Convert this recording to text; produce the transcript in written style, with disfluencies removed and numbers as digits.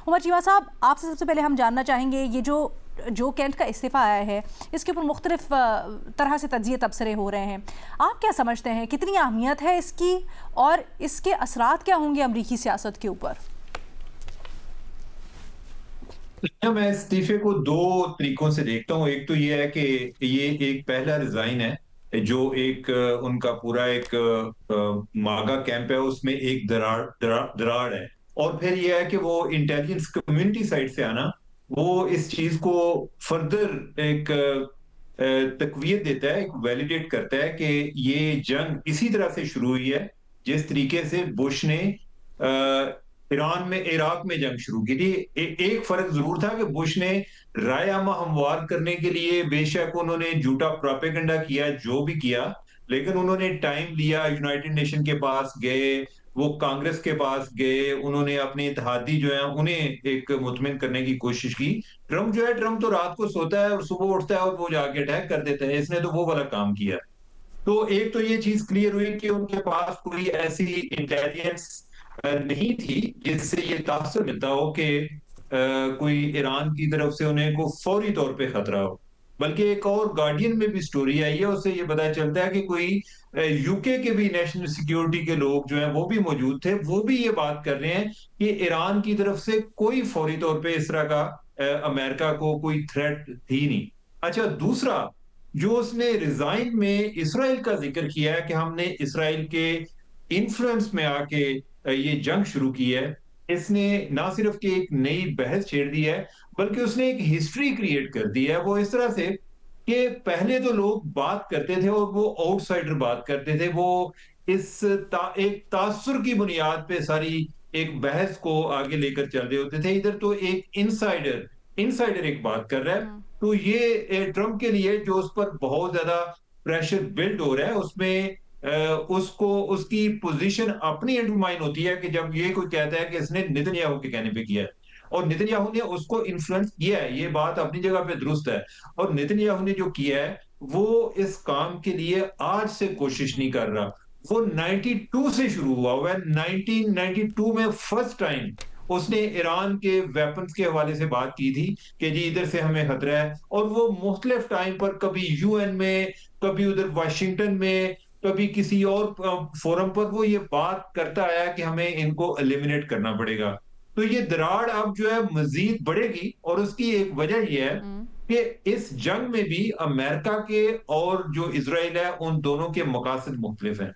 उमर चीमा साहब, आपसे सबसे पहले हम जानना चाहेंगे, ये जो केंट का इस्तीफ़ा आया है, इसके ऊपर मुख्तलिफ तरह से तज्ज़िये तबसरे हो रहे हैं। आप क्या समझते हैं, कितनी अहमियत है इसकी और इसके असरात क्या होंगे अमरीकी सियासत के ऊपर? मैं इस्तीफे को दो तरीकों से देखता हूँ। एक तो ये है कि ये एक पहला रिजाइन है, जो एक उनका पूरा एक मागा कैंप है, उसमें एक दरार है। और फिर ये है कि वो इंटेलिजेंस कम्युनिटी साइड से आना, वो इस चीज को फर्दर एक तकवीत देता है, एक वैलिडेट करता है कि ये जंग इसी तरह से शुरू हुई है जिस तरीके से बुश ने ईरान में इराक में जंग शुरू की थी। एक फर्क जरूर था कि बुश ने राय आमा हमवार करने के लिए बेशक उन्होंने झूठा प्रोपेगेंडा किया, जो भी किया, लेकिन उन्होंने टाइम लिया, यूनाइटेड नेशन के पास गए, वो कांग्रेस के पास गए, उन्होंने अपने इत्तेहादी जो है उन्हें एक मुतमिन करने की कोशिश की। ट्रम्प जो है, ट्रम्प तो रात को सोता है और सुबह उठता है और वो जाके अटैक कर देता है। इसने तो वो वाला काम किया। तो एक तो ये चीज क्लियर हुई कि उनके पास कोई ऐसी इंटेलिजेंस नहीं थी जिससे ये तासर मिलता हो कि कोई ईरान की तरफ से उन्हें को फौरी तौर पे खतरा हो। बल्कि एक और गार्डियन में भी स्टोरी आई है, उससे ये पता चलता है कि कोई यूके के भी नेशनल सिक्योरिटी के लोग जो हैं वो भी मौजूद थे, वो भी ये बात कर रहे हैं कि ईरान की तरफ से कोई फौरी तौर पे इस तरह का अमेरिका को कोई थ्रेट थी नहीं। अच्छा, दूसरा जो उसने रिजाइन में इसराइल का जिक्र किया है कि हमने इसराइल के इन्फ्लुएंस में आके ये जंग शुरू की है, इसने ना सिर्फ कि एक नई बहस छेड़ दी है, बल्कि उसने एक हिस्ट्री क्रिएट कर दी है। वो इस तरह से कि पहले तो लोग बात करते थे और वो आउटसाइडर बात करते थे, वो एक तासुर की बुनियाद पे सारी एक बहस को आगे लेकर चल रहे होते थे। इधर तो एक इनसाइडर इनसाइडर एक बात कर रहा है। हम्म। तो ये ट्रम्प के लिए जो उस पर बहुत ज्यादा प्रेशर बिल्ड हो रहा है, उसमें उसको उसकी पोजीशन अपनी अंडरमाइन होती है कि जब ये कोई कहता है कि इसने नेतन्याहू के कहने पे किया है, और नेतन्याहू ने उसको इन्फ्लुएंस किया है, ये बात अपनी जगह पे दुरुस्त है। और नेतन्याहू ने जो किया है, वो इस काम के लिए आज से कोशिश नहीं कर रहा। वो 92 से शुरू हुआ है। 1992 में फर्स्ट टाइम उसने ईरान के वेपन्स के हवाले से बात की थी कि जी इधर से हमें खतरा है। और वो मुख्तलिफ टाइम पर कभी यूएन में, कभी उधर वाशिंगटन में, कभी किसी और फोरम पर वो ये बात करता आया कि हमें इनको एलिमिनेट करना पड़ेगा। तो ये दरार अब जो है मजीद बढ़ेगी, और उसकी एक वजह यह है हम्म। कि इस जंग में भी अमेरिका के और जो इसराइल है, उन दोनों के मकासद मुख्तलिफ हैं।